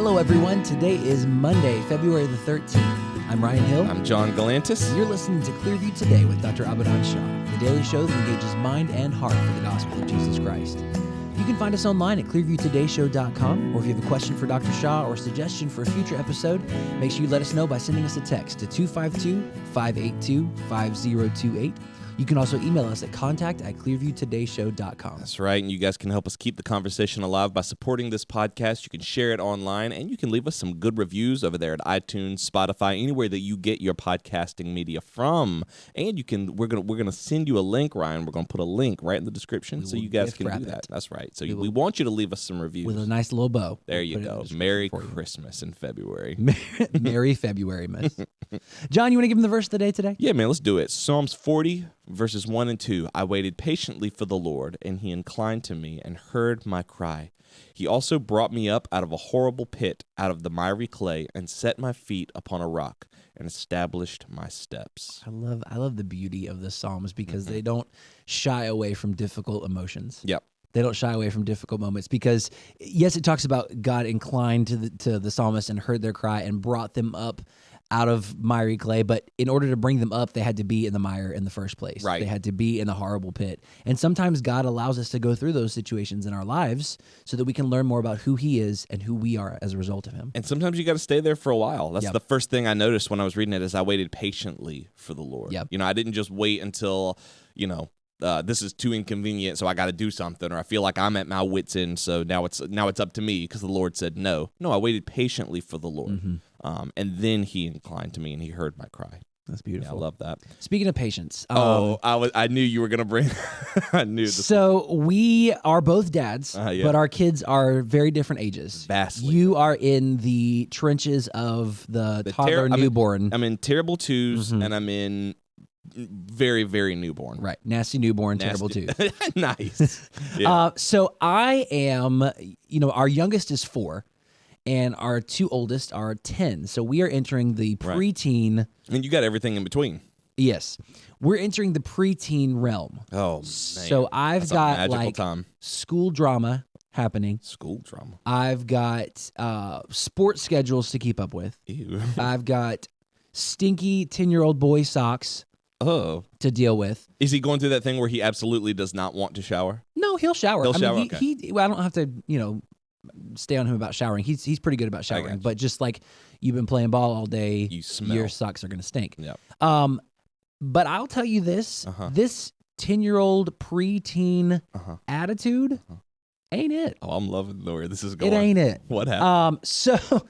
Hello, everyone. Today is Monday, February the 13th. I'm Ryan Hill. I'm John Galantis. You're listening to Clearview Today with Dr. Abadan Shah, the daily show that engages mind and heart for the gospel of Jesus Christ. You can find us online at clearviewtodayshow.com, or if you have a question for Dr. Shah or a suggestion for a future episode, make sure you let us know by sending us a text to 252-582-5028. You can also email us at contact@clearviewtodayshow.com. That's right, and you guys can help us keep the conversation alive by supporting this podcast. You can share it online, and you can leave us some good reviews over there at iTunes, Spotify, anywhere that you get your podcasting media from. And you can we're gonna send you a link, Ryan. We're gonna put a link right in the description so you guys can do that. That's right. So we want you to leave us some reviews with a nice little bow. There you go. Merry Christmas in February. Merry February, miss. John, you want to give him the verse of the day today? Yeah, man, let's do it. Psalms 40, verses 1 and 2. I waited patiently for the Lord, and he inclined to me and heard my cry. He also brought me up out of a horrible pit, out of the miry clay, and set my feet upon a rock and established my steps. I love the beauty of the Psalms because they don't shy away from difficult emotions. Yep. They don't shy away from difficult moments because, yes, it talks about God inclined to the psalmist and heard their cry and brought them up out of miry clay, but in order to bring them up, they had to be in the mire in the first place. Right. They had to be in the horrible pit. And sometimes God allows us to go through those situations in our lives so that we can learn more about who he is and who we are as a result of him. And sometimes you got to stay there for a while. That's the first thing I noticed when I was reading it is I waited patiently for the Lord. Yep. I didn't just wait until, this is too inconvenient, so I got to do something, or I feel like I'm at my wit's end, so now it's up to me because the Lord said no. No, I waited patiently for the Lord, and then he inclined to me and he heard my cry. That's beautiful. Yeah, I love that. Speaking of patience, I knew you were gonna bring. I knew this. So we are both dads, but our kids are very different ages. Vastly. You are in the trenches of the toddler newborn. I'm in terrible twos, and I'm in very, very newborn. Right. Nasty newborn, terrible twos. Nice. Yeah. So I am, our youngest is 4, and our 2 oldest are 10. So we are entering the preteen. And you got everything in between. Yes. We're entering the preteen realm. Oh, man. So I've got school drama happening. School drama. I've got sports schedules to keep up with. Ew. I've got stinky 10-year-old boy socks to deal with. Is he going through that thing where he absolutely does not want to shower? No, he'll shower. He'll shower. I don't have to, stay on him about showering. He's pretty good about showering, but just like you've been playing ball all day, your socks are going to stink. Yep. But I'll tell you this: this 10-year-old preteen attitude ain't it. Oh, I'm loving where this is going. It ain't it. What happened?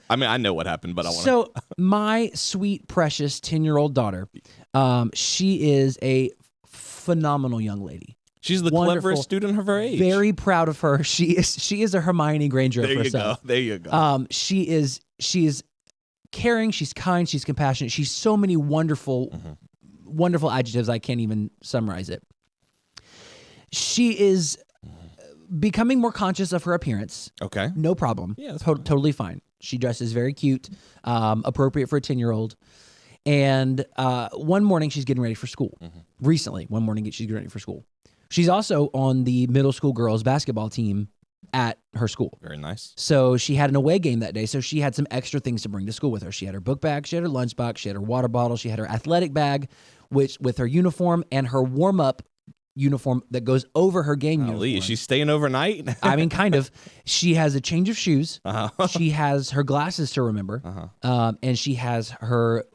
I mean, I know what happened, but I want to. So my sweet, precious 10-year-old daughter, she is a phenomenal young lady. She's the cleverest student of her age. Very proud of her. She is a Hermione Granger of herself. There you go. She is caring. She's kind. She's compassionate. She's so many wonderful, wonderful adjectives. I can't even summarize it. She is becoming more conscious of her appearance. Okay. No problem. Yeah, totally fine. She dresses very cute, appropriate for a 10-year-old. And one morning she's getting ready for school. Recently, one morning she's getting ready for school. She's also on the middle school girls basketball team at her school. Very nice. So she had an away game that day, so she had some extra things to bring to school with her. She had her book bag, she had her lunchbox, she had her water bottle, she had her athletic bag, which with her uniform and her warm-up uniform that goes over her game uniform. Is she staying overnight? I mean, kind of. She has a change of shoes. She has her glasses to remember. And she has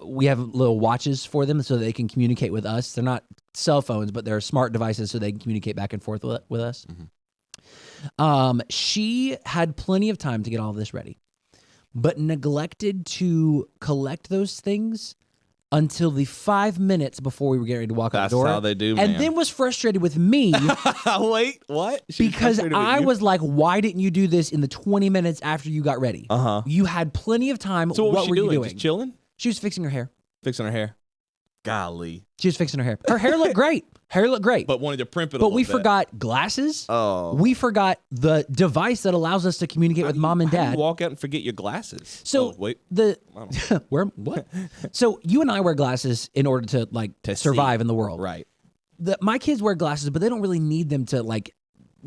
we have little watches for them so that they can communicate with us. They're not cell phones, but they're smart devices so they can communicate back and forth with us. She had plenty of time to get all of this ready, but neglected to collect those things until the 5 minutes before we were getting ready to walk out the door. That's how they do, man. And then was frustrated with me. Wait, what? Because I was like, why didn't you do this in the 20 minutes after you got ready? You had plenty of time. So what were you doing? Just chilling? She was fixing her hair. Fixing her hair. Golly. She was fixing her hair. Her hair looked great. But wanted to primp it a little bit. But we forgot glasses. Oh. We forgot the device that allows us to communicate with mom and dad. How do you walk out and forget your glasses? So wait. What? So you and I wear glasses in order to survive in the world. Right. My kids wear glasses, but they don't really need them to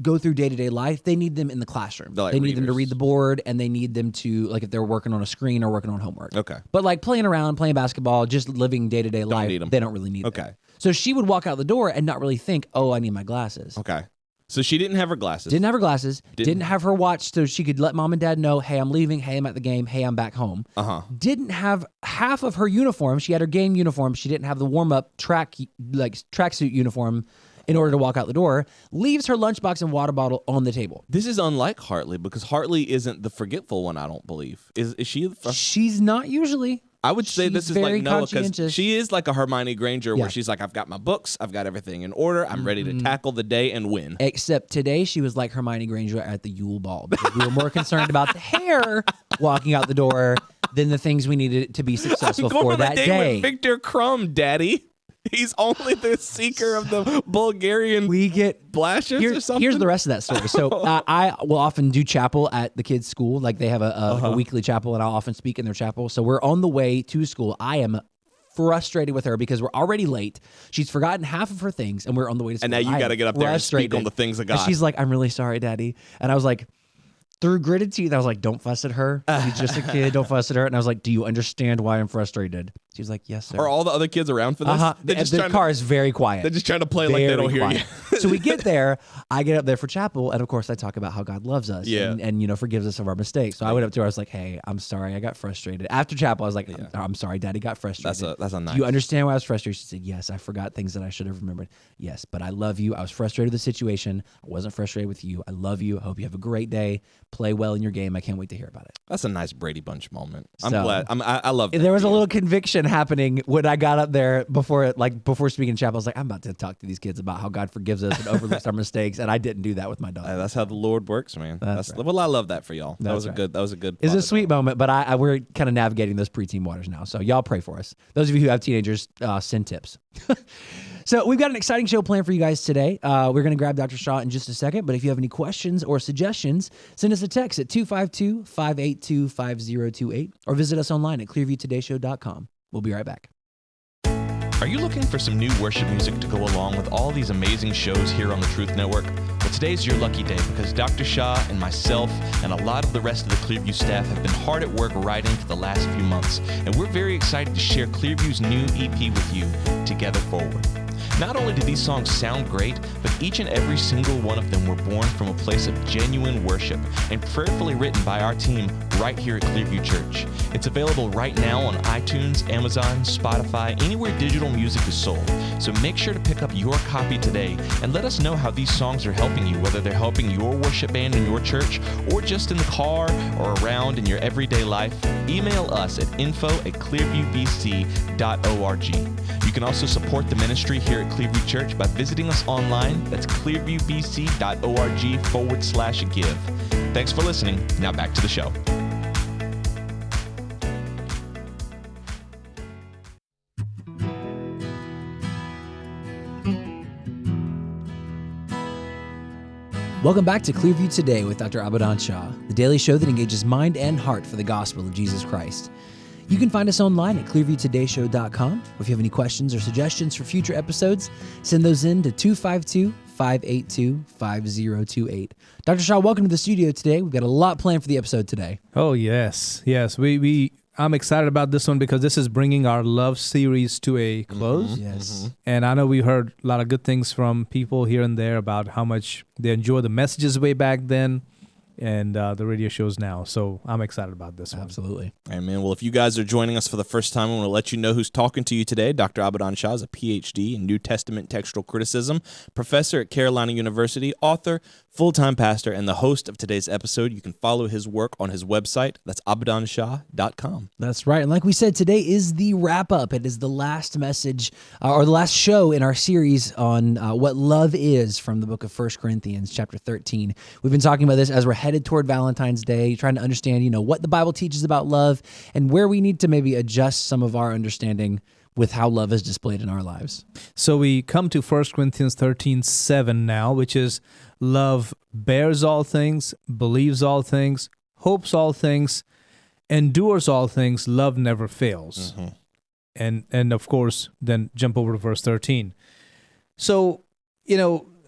go through day-to-day life, they need them in the classroom. They need them to read the board, and they need them to, like, if they're working on a screen or working on homework. Okay. But like playing around, playing basketball, just living day-to-day life, they don't really need them. Okay. So she would walk out the door and not really think, oh, I need my glasses. Okay. So she didn't have her glasses. Didn't have her glasses. Didn't have her watch so she could let mom and dad know, hey, I'm leaving. Hey, I'm at the game. Hey, I'm back home. Didn't have half of her uniform. She had her game uniform. She didn't have the warm-up tracksuit uniform in order to walk out the door. Leaves her lunchbox and water bottle on the table. This is unlike Hartley because Hartley isn't the forgetful one, I don't believe. Is she? She's not usually. I would say this is like Noah because she is like a Hermione Granger where she's like, I've got my books, I've got everything in order, I'm ready to tackle the day and win. Except today she was like Hermione Granger at the Yule Ball because we were more concerned about the hair walking out the door than the things we needed to be successful for that day. With Victor Crumb, Daddy. He's only the seeker of the Bulgarian blashes or something. Here's the rest of that story. So I will often do chapel at the kids' school. Like they have a weekly chapel, and I'll often speak in their chapel. So we're on the way to school. I am frustrated with her because we're already late. She's forgotten half of her things, and we're on the way to school. And now you got to get up there and speak on the things of God. And she's like, I'm really sorry, Daddy. And I was like, through gritted teeth, I was like, don't fuss at her. She's just a kid. Don't fuss at her. And I was like, do you understand why I'm frustrated? She was like, yes, sir. Are all the other kids around for this? The car is very quiet. They're just trying to play like they don't hear you. So we get there. I get up there for chapel. And, of course, I talk about how God loves us and forgives us of our mistakes. So I went up to her. I was like, hey, I'm sorry. I got frustrated. After chapel, I was like, I'm sorry, Daddy got frustrated. That's a nice. Do you understand why I was frustrated? She said, yes, I forgot things that I should have remembered. Yes, but I love you. I was frustrated with the situation. I wasn't frustrated with you. I love you. I hope you have a great day. Play well in your game. I can't wait to hear about it. That's a nice Brady Bunch moment. I'm glad. I love that. There was a little conviction happening when I got up there before speaking in chapel. I was like, I'm about to talk to these kids about how God forgives us and overlooks our mistakes, and I didn't do that with my daughter. That's how the Lord works, man. That's right. Well, I love that for y'all. That was a good. It's a sweet moment, but we're kind of navigating those preteen waters now. So y'all pray for us. Those of you who have teenagers, send tips. So we've got an exciting show planned for you guys today. We're going to grab Dr. Shah in just a second, but if you have any questions or suggestions, send us a text at 252-582-5028 or visit us online at clearviewtodayshow.com. We'll be right back. Are you looking for some new worship music to go along with all these amazing shows here on the Truth Network? Well, today's your lucky day because Dr. Shah and myself and a lot of the rest of the Clearview staff have been hard at work writing for the last few months, and we're very excited to share Clearview's new EP with you, Together Forward. Not only do these songs sound great, but each and every single one of them were born from a place of genuine worship and prayerfully written by our team right here at Clearview Church. It's available right now on iTunes, Amazon, Spotify, anywhere digital music is sold. So make sure to pick up your copy today and let us know how these songs are helping you, whether they're helping your worship band in your church or just in the car or around in your everyday life. Email us at info@clearviewbc.org. You can also support the ministry here at Clearview Church by visiting us online. That's clearviewbc.org/give. Thanks for listening. Now back to the show. Welcome back to Clearview Today with Dr. Abadan Shah, the daily show that engages mind and heart for the gospel of Jesus Christ. You can find us online at clearviewtodayshow.com. Or if you have any questions or suggestions for future episodes, send those in to 252-582-5028. Dr. Shah, welcome to the studio today. We've got a lot planned for the episode today. Oh, yes. I'm excited about this one because this is bringing our love series to a close. Mm-hmm. Yes. And I know we heard a lot of good things from people here and there about how much they enjoy the messages way back then and the radio shows now. So I'm excited about this one. Absolutely. Amen. Well, if you guys are joining us for the first time, I want to let you know who's talking to you today. Dr. Abadan Shah is a PhD in New Testament textual criticism, professor at Carolina University, author, full-time pastor, and the host of today's episode. You can follow his work on his website. That's abadanshah.com. That's right. And like we said, today is the wrap-up. It is the last message or the last show in our series on what love is from the book of 1 Corinthians, chapter 13. We've been talking about this as we're headed toward Valentine's Day, trying to understand, what the Bible teaches about love and where we need to maybe adjust some of our understanding with how love is displayed in our lives. So we come to 1 Corinthians 13:7 now, which is love bears all things, believes all things, hopes all things, endures all things, love never fails. And of course, then jump over to verse 13. So,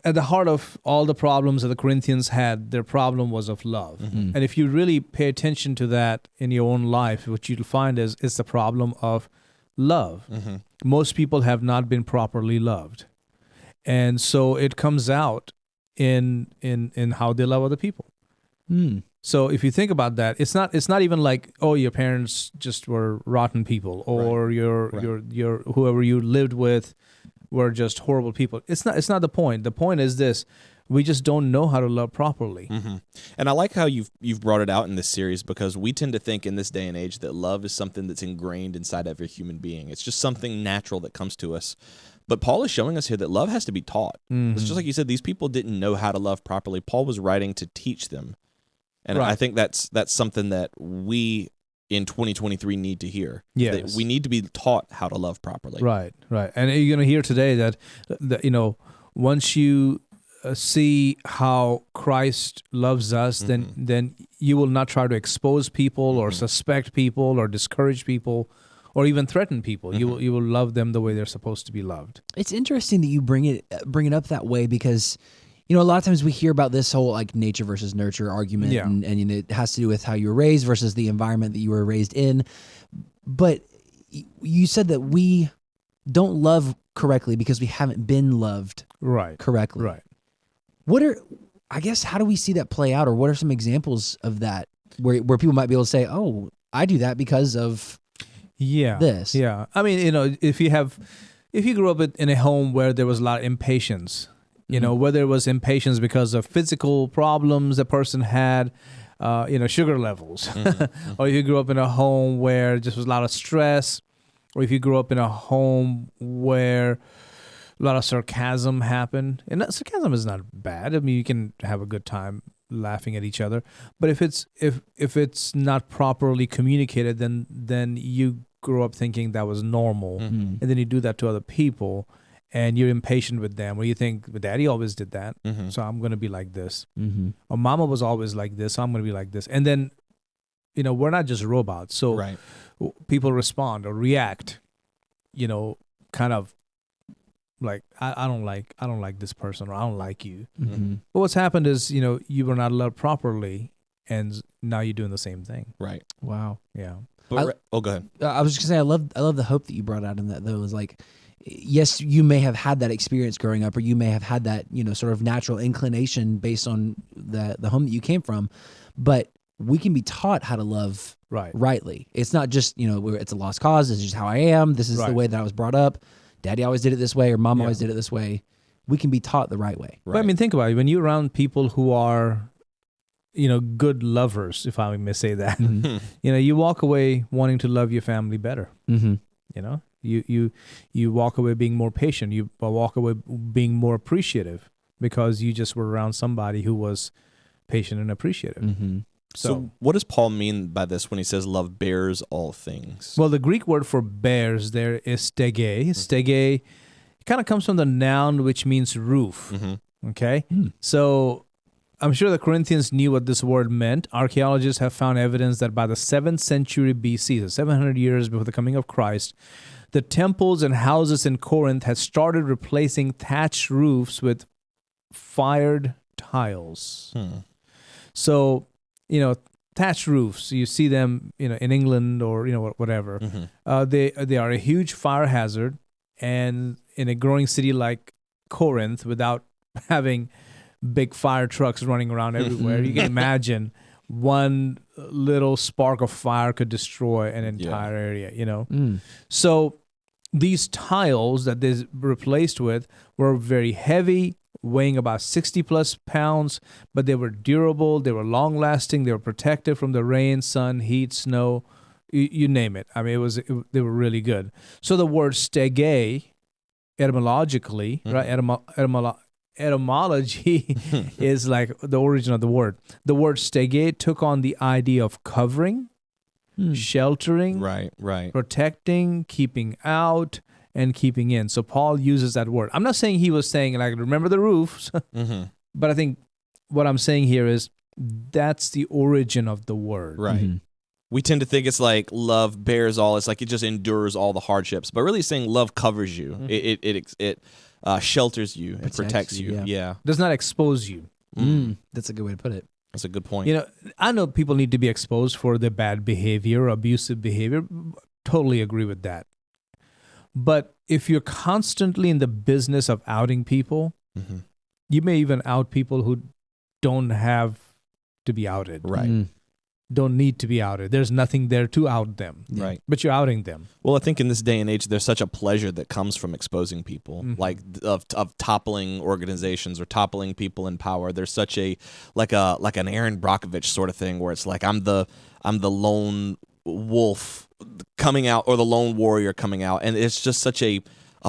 at the heart of all the problems that the Corinthians had, their problem was of love. Mm-hmm. And if you really pay attention to that in your own life, what you'll find is it's the problem of love. Mm-hmm. Most people have not been properly loved. And so it comes out in how they love other people. Mm. So if you think about that, it's not even like, oh, your parents just were rotten people, or your whoever you lived with were just horrible people. It's not the point. The point is this: we just don't know how to love properly. Mm-hmm. And I like how you've brought it out in this series, because we tend to think in this day and age that love is something that's ingrained inside every human being. It's just something natural that comes to us. But Paul is showing us here that love has to be taught. Mm-hmm. It's just like you said, these people didn't know how to love properly. Paul was writing to teach them. And Right. I think that's something that we in 2023 need to hear. Yes. That we need to be taught how to love properly. Right. And you're going to hear today that once you see how Christ loves us, Mm-hmm. then you will not try to expose people or suspect people or discourage people or even threaten people. Mm-hmm. You will love them the way they're supposed to be loved. It's interesting that you bring it up that way, because a lot of times we hear about this whole like nature versus nurture argument, Yeah. and it has to do with how you were raised versus the environment that you were raised in. But you said that we don't love correctly because we haven't been loved Right. correctly. Right. How do we see that play out, or what are some examples of that where people might be able to say, oh, I do that because of this? Yeah. I mean, if you grew up in a home where there was a lot of impatience, whether it was impatience because of physical problems the person had, sugar levels, or if you grew up in a home where just was a lot of stress, or if you grew up in a home where a lot of sarcasm happened. And sarcasm is not bad. I mean, you can have a good time laughing at each other. But if it's not properly communicated, then you grow up thinking that was normal, and then you do that to other people. And you're impatient with them, or you think, well, Daddy always did that, so I'm going to be like this. Mm-hmm. Or Mama was always like this, so I'm going to be like this. And then, we're not just robots, so Right. people respond or react, kind of like, I don't like this person, or I don't like you. Mm-hmm. But what's happened is, you were not loved properly, and now you're doing the same thing. Right. Wow. Yeah. But go ahead. I was just gonna say, I love the hope that you brought out in that, though. It was like, yes, you may have had that experience growing up, or you may have had that, sort of natural inclination based on the home that you came from, but we can be taught how to love rightly. It's not just, it's a lost cause. It's just how I am. This is the way that I was brought up. Daddy always did it this way, or Mom always did it this way. We can be taught the right way. Right. But I mean, think about it. When you're around people who are, good lovers, if I may say that, you walk away wanting to love your family better. Mm-hmm. You walk away being more patient. You walk away being more appreciative because you just were around somebody who was patient and appreciative. Mm-hmm. So what does Paul mean by this when he says love bears all things? Well, the Greek word for bears there is stege. Stege kind of comes from the noun, which means roof. Okay? So I'm sure the Corinthians knew what this word meant. Archaeologists have found evidence that by the 7th century BC, so 700 years before the coming of Christ, the temples and houses in Corinth had started replacing thatched roofs with fired tiles. So, thatched roofs, you see them, in England or, whatever. They are a huge fire hazard. And in a growing city like Corinth, without having big fire trucks running around everywhere, you can imagine one little spark of fire could destroy an entire area, So these tiles that they replaced with were very heavy, weighing about 60 plus pounds, but they were durable, they were long lasting, they were protected from the rain, sun, heat, snow, you name it. I mean, they were really good. So the word stege, etymologically, right? Etymology is like the origin of the word. The word stege took on the idea of covering, sheltering, right, protecting, keeping out, and keeping in. So Paul uses that word. I'm not saying he was saying, like, remember the roofs, but I think what I'm saying here is that's the origin of the word. Right. We tend to think it's like love bears all. It's like it just endures all the hardships, but really saying love covers you. It shelters you and protects you. Yeah. Does not expose you. That's a good way to put it. That's a good point. You know, I know people need to be exposed for their bad behavior, abusive behavior. Totally agree with that. But if you're constantly in the business of outing people, you may even out people who don't have to be outed. Right. Don't need to be outed. There's nothing there to out them. Right. But you're outing them. Well, I think in this day and age, there's such a pleasure that comes from exposing people, like of toppling organizations or toppling people in power. There's such a like an Aaron Brockovich sort of thing where it's like I'm the lone wolf coming out or the lone warrior coming out, and it's just such a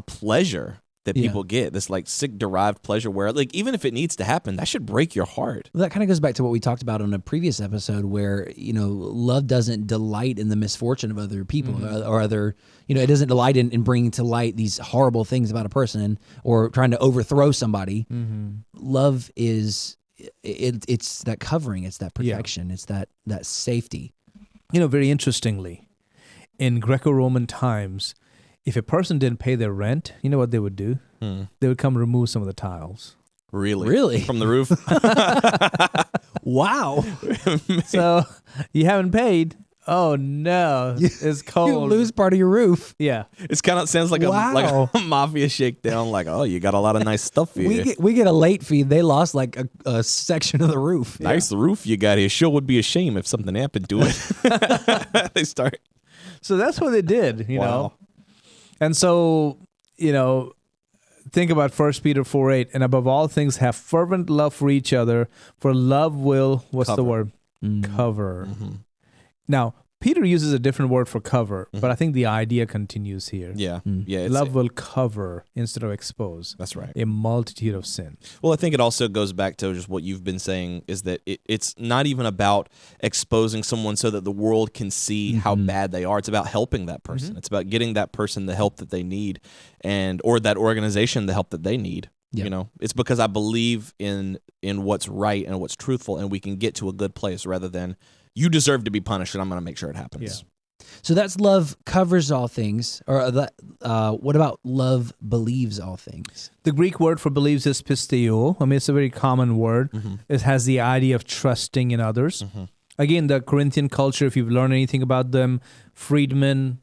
pleasure that people get, this like sick derived pleasure where like even if it needs to happen, that should break your heart. Well, that kind of goes back to what we talked about on a previous episode where, you know, love doesn't delight in the misfortune of other people or other, you know, it doesn't delight in bringing to light these horrible things about a person or trying to overthrow somebody. Love is, it's that covering, it's that protection, it's that safety. You know, very interestingly, in Greco-Roman times, if a person didn't pay their rent, you know what they would do? They would come remove some of the tiles. Really? From the roof? Wow. So you haven't paid. Oh, no. It's cold. You lose part of your roof. Yeah. It's kind of sounds like a mafia shakedown. Like, oh, you got a lot of nice stuff here. We get a late fee. They lost like a section of the roof. Nice roof you got here. Sure would be a shame if something happened to it. They start. So that's what they did, you know. And so, you know, think about 1 Peter 4:8. And above all things, have fervent love for each other, for love will, what's the word? Cover. Now, Peter uses a different word for cover, but I think the idea continues here. Yeah. Love will cover instead of expose. That's right. A multitude of sin. Well, I think it also goes back to just what you've been saying is that it's not even about exposing someone so that the world can see how bad they are. It's about helping that person. It's about getting that person the help that they need or that organization the help that they need. Yep. You know, it's because I believe in what's right and what's truthful, and we can get to a good place rather than you deserve to be punished, and I'm going to make sure it happens. Yeah. So that's love covers all things. Or what about love believes all things? The Greek word for believes is pisteo. I mean, it's a very common word. It has the idea of trusting in others. Again, the Corinthian culture, if you've learned anything about them, freedmen,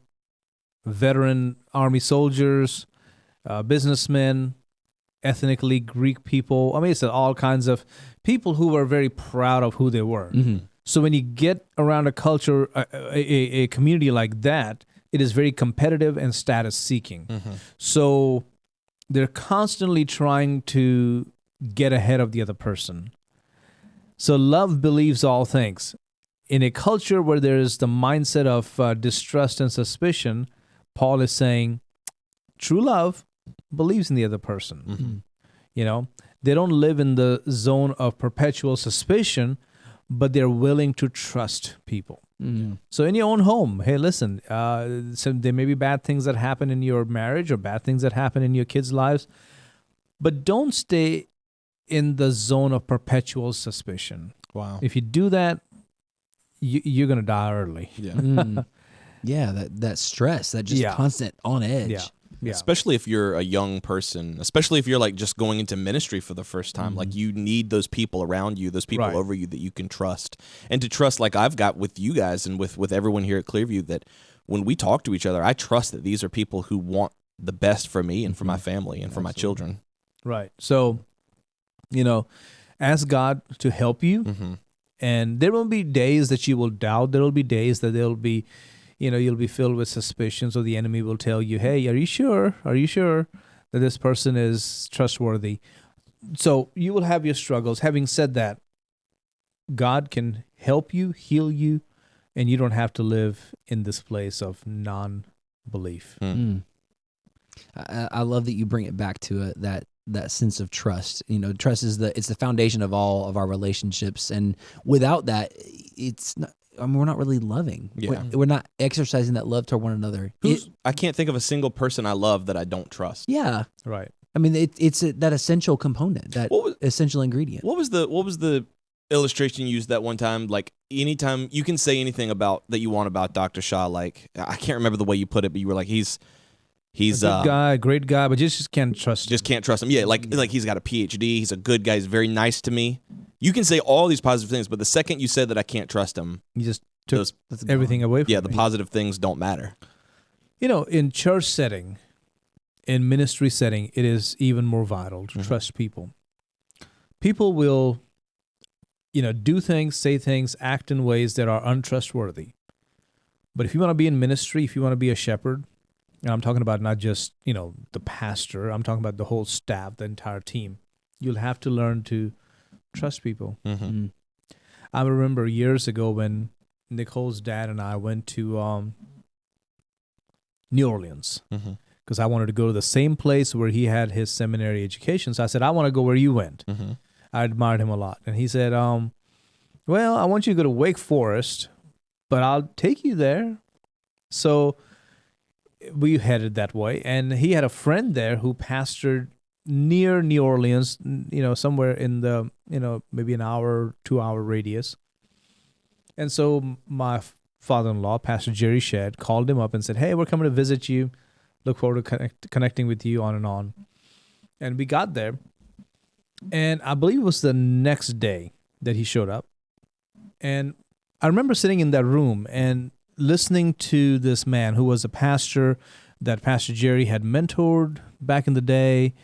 veteran army soldiers, businessmen, ethnically Greek people. I mean, it's all kinds of people who were very proud of who they were. So when you get around a culture, a community like that, it is very competitive and status seeking. So they're constantly trying to get ahead of the other person. So love believes all things. In a culture where there is the mindset of distrust and suspicion, Paul is saying true love believes in the other person. You know, they don't live in the zone of perpetual suspicion, but they're willing to trust people. So in your own home, hey, listen, so there may be bad things that happen in your marriage or bad things that happen in your kids' lives, but don't stay in the zone of perpetual suspicion. Wow. If you do that, you're going to die early. Yeah, that stress, that just constant on edge. Yeah. Especially if you're a young person, especially if you're like just going into ministry for the first time, like you need those people around you, those people over you that you can trust. And to trust like I've got with you guys and with everyone here at Clearview, that when we talk to each other, I trust that these are people who want the best for me and for my family and for my children. Right. So, you know, ask God to help you. And there will be days that you will doubt. There will be days that there'll be, you know, you'll be filled with suspicions, or the enemy will tell you, hey, are you sure? Are you sure that this person is trustworthy? So you will have your struggles. Having said that, God can help you, heal you, and you don't have to live in this place of non-belief. I love that you bring it back to that sense of trust. You know, trust is it's the foundation of all of our relationships, and without that, it's not. I mean, we're not really loving. Yeah. We're not exercising that love toward one another. I can't think of a single person I love that I don't trust. Yeah. Right. I mean, it's that essential component, that essential ingredient. What was the illustration you used that one time? Like anytime you can say anything about that you want about Dr. Shah. Like I can't remember the way you put it, but you were like, he's He's a good guy, great guy, but just can't trust him. Just can't trust him. Yeah, like he's got a PhD. He's a good guy. He's very nice to me. You can say all these positive things, but the second you said that I can't trust him, you just took everything away from me. Yeah, the positive things don't matter. In church setting, in ministry setting, it is even more vital to trust people. People will, do things, say things, act in ways that are untrustworthy. But if you want to be in ministry, if you want to be a shepherd, and I'm talking about not just, the pastor, I'm talking about the whole staff, the entire team, you'll have to learn to trust people. Mm-hmm. I remember years ago when Nicole's dad and I went to New Orleans because I wanted to go to the same place where he had his seminary education. So I said, I want to go where you went. Mm-hmm. I admired him a lot. And he said, well, I want you to go to Wake Forest, but I'll take you there. So we headed that way. And he had a friend there who pastored near New Orleans, somewhere in the, maybe an hour, 2-hour radius. And so my father-in-law, Pastor Jerry Shedd, called him up and said, hey, we're coming to visit you. Look forward to connecting with you, on and on. And we got there. And I believe it was the next day that he showed up. And I remember sitting in that room and listening to this man who was a pastor that Pastor Jerry had mentored back in the day.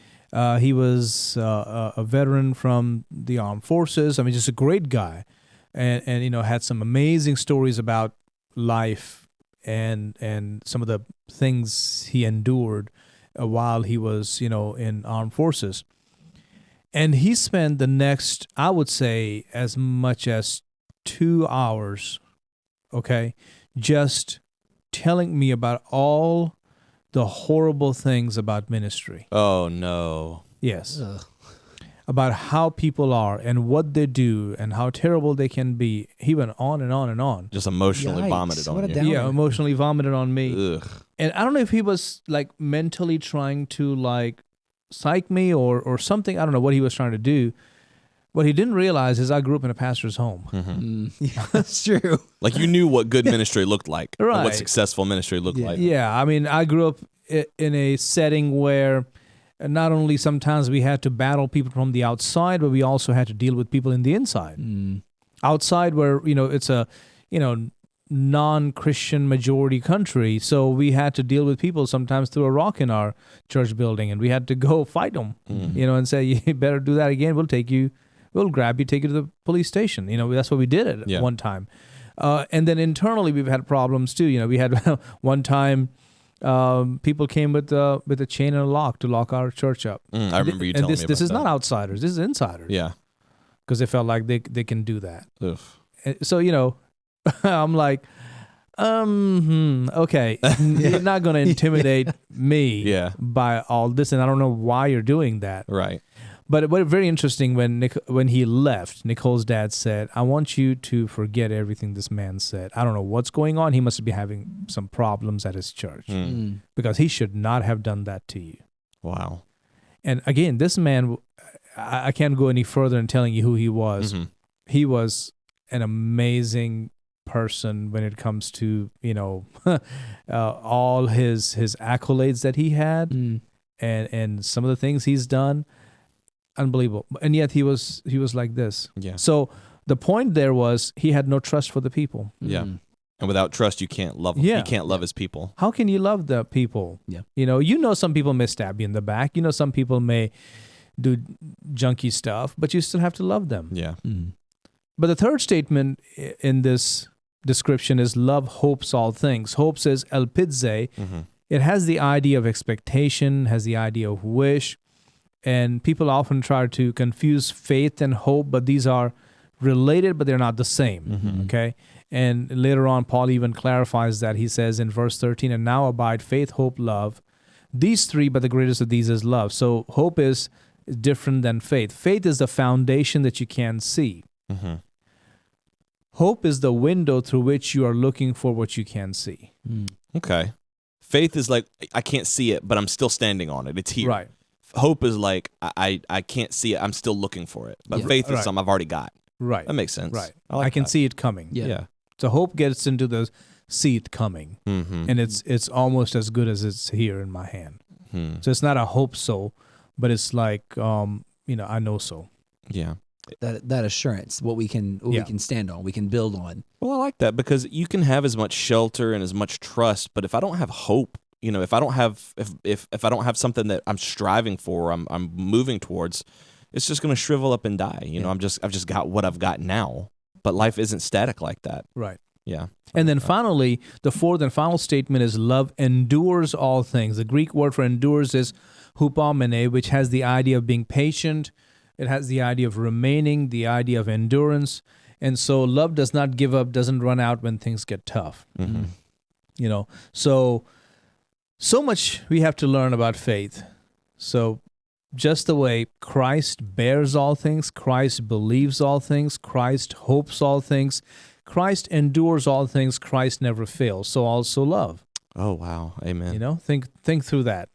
He was a veteran from the armed forces. I mean, just a great guy. And had some amazing stories about life and some of the things he endured while he was, in armed forces. And he spent the next, I would say, as much as 2 hours, just telling me about all the horrible things about ministry. Oh, no. Yes. Ugh. About how people are and what they do and how terrible they can be. He went on and on and on. Just emotionally vomited on you. Yeah, emotionally vomited on me. Ugh. And I don't know if he was mentally trying to psych me or something. I don't know what he was trying to do. What he didn't realize is I grew up in a pastor's home. Mm-hmm. Yeah, that's true. You knew what good ministry looked like. Right. And what successful ministry looked like. Yeah, I mean, I grew up in a setting where not only sometimes we had to battle people from the outside, but we also had to deal with people in the inside. Outside where, it's a, non-Christian majority country. So we had to deal with people sometimes threw a rock in our church building and we had to go fight them, and say, you better do that again. We'll grab you, take you to the police station. That's what we did at one time. And then internally we've had problems too. We had one time people came with a chain and a lock to lock our church up. I remember you telling me about this is not outsiders. This is insiders. Yeah. Because they felt like they can do that. Oof. So, I'm like, okay, you're not going to intimidate me by all this, and I don't know why you're doing that. Right. But very interesting, when he left, Nicole's dad said, I want you to forget everything this man said. I don't know what's going on. He must be having some problems at his church because he should not have done that to you. Wow. And again, this man, I can't go any further in telling you who he was. Mm-hmm. He was an amazing person when it comes to, all his accolades that he had and some of the things he's done. Unbelievable. And yet he was like this. Yeah. So the point there was he had no trust for the people. Yeah. And without trust, you can't love them. Yeah. You can't love his people. How can you love the people? Yeah. Some people may stab you in the back. Some people may do junky stuff, but you still have to love them. Yeah. But the third statement in this description is love hopes all things. Hope says elpidze. It has the idea of expectation, has the idea of wish. And people often try to confuse faith and hope, but these are related, but they're not the same, okay? And later on, Paul even clarifies that. He says in verse 13, and now abide faith, hope, love. These three, but the greatest of these is love. So hope is different than faith. Faith is the foundation that you can see. Hope is the window through which you are looking for what you can see. Okay. Faith is like, I can't see it, but I'm still standing on it. It's here. Right. Hope is like, I can't see it. I'm still looking for it. But faith is something I've already got. Right. That makes sense. Right. I can see it coming. Yeah. So hope gets into the see it coming, and it's almost as good as it's here in my hand. So it's not a hope so, but it's like I know so. Yeah. That assurance, what we can stand on, we can build on. Well, I like that because you can have as much shelter and as much trust, but if I don't have hope, if I don't have if I don't have something that I'm striving for, I'm moving towards, it's just going to shrivel up and die. I've just got what I've got now, but life isn't static like that. Right. Yeah. And then finally, the fourth and final statement is love endures all things. The Greek word for endures is hupomene, which has the idea of being patient. It has the idea of remaining, the idea of endurance. And so love does not give up, doesn't run out when things get tough. So much we have to learn about faith. So just the way Christ bears all things, Christ believes all things, Christ hopes all things, Christ endures all things, Christ never fails. So also love. Oh, wow. Amen. Think through that.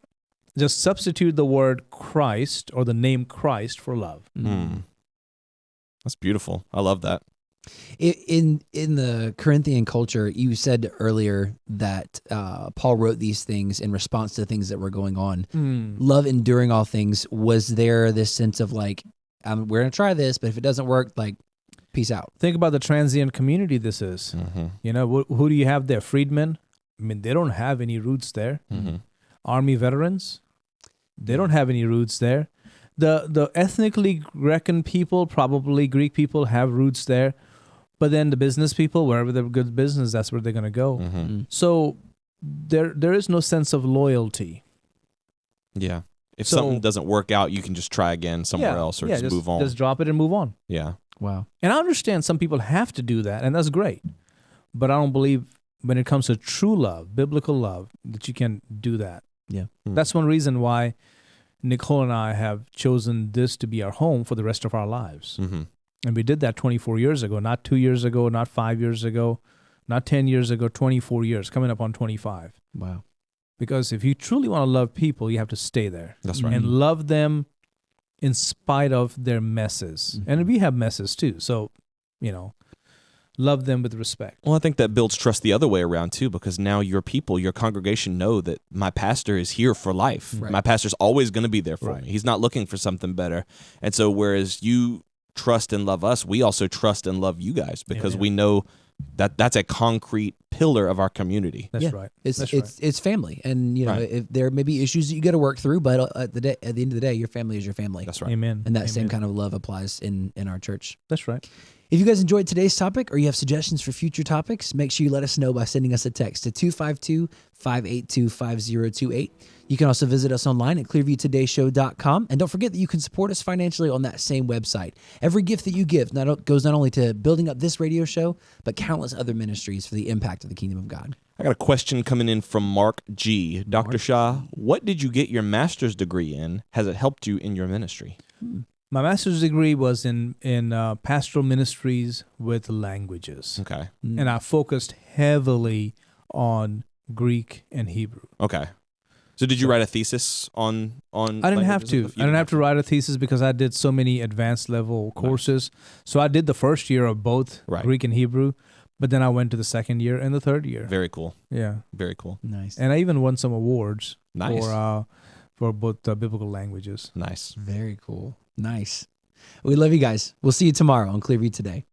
Just substitute the word Christ or the name Christ for love. That's beautiful. I love that. In the Corinthian culture, you said earlier that Paul wrote these things in response to things that were going on. Love enduring all things. Was there this sense of like, we're going to try this, but if it doesn't work, like, peace out? Think about the transient community this is. Who do you have there? Freedmen? I mean, they don't have any roots there. Army veterans? They don't have any roots there. The ethnically Grecan people, probably Greek people, have roots there. But then the business people, wherever they're good business, that's where they're going to go. So there is no sense of loyalty. Yeah. If something doesn't work out, you can just try again somewhere else or just move on. Just drop it and move on. Yeah. Wow. And I understand some people have to do that, and that's great. But I don't believe when it comes to true love, biblical love, that you can do that. Yeah. That's one reason why Nicole and I have chosen this to be our home for the rest of our lives. And we did that 24 years ago, not 2 years ago, not 5 years ago, not 10 years ago, 24 years, coming up on 25. Wow. Because if you truly want to love people, you have to stay there. That's right. And love them in spite of their messes. And we have messes too. So, love them with respect. Well, I think that builds trust the other way around too, because now your people, your congregation know that my pastor is here for life. Right. My pastor's always going to be there for me. He's not looking for something better. And so whereas you trust and love us, we also trust and love you guys because we know that that's a concrete pillar of our community. That's right. It's family, and if there may be issues that you got to work through, but at the end of the day, your family is your family. That's right. Amen. And that same kind of love applies in our church. That's right. If you guys enjoyed today's topic or you have suggestions for future topics, make sure you let us know by sending us a text to 252-582-5028. You can also visit us online at clearviewtodayshow.com. And don't forget that you can support us financially on that same website. Every gift that you give goes not only to building up this radio show, but countless other ministries for the impact of the kingdom of God. I got a question coming in from Mark G. Dr. Shah, what did you get your master's degree in? Has it helped you in your ministry? My master's degree was in pastoral ministries with languages. Okay. And I focused heavily on Greek and Hebrew. Okay. So did you write a thesis on I didn't have to. I didn't have to write a thesis because I did so many advanced level courses. So I did the first year of both Greek and Hebrew, but then I went to the second year and the third year. Very cool. Yeah. Very cool. Nice. And I even won some awards Nice. for both biblical languages. Nice. Very cool. Nice. We love you guys. We'll see you tomorrow on Clearview Today.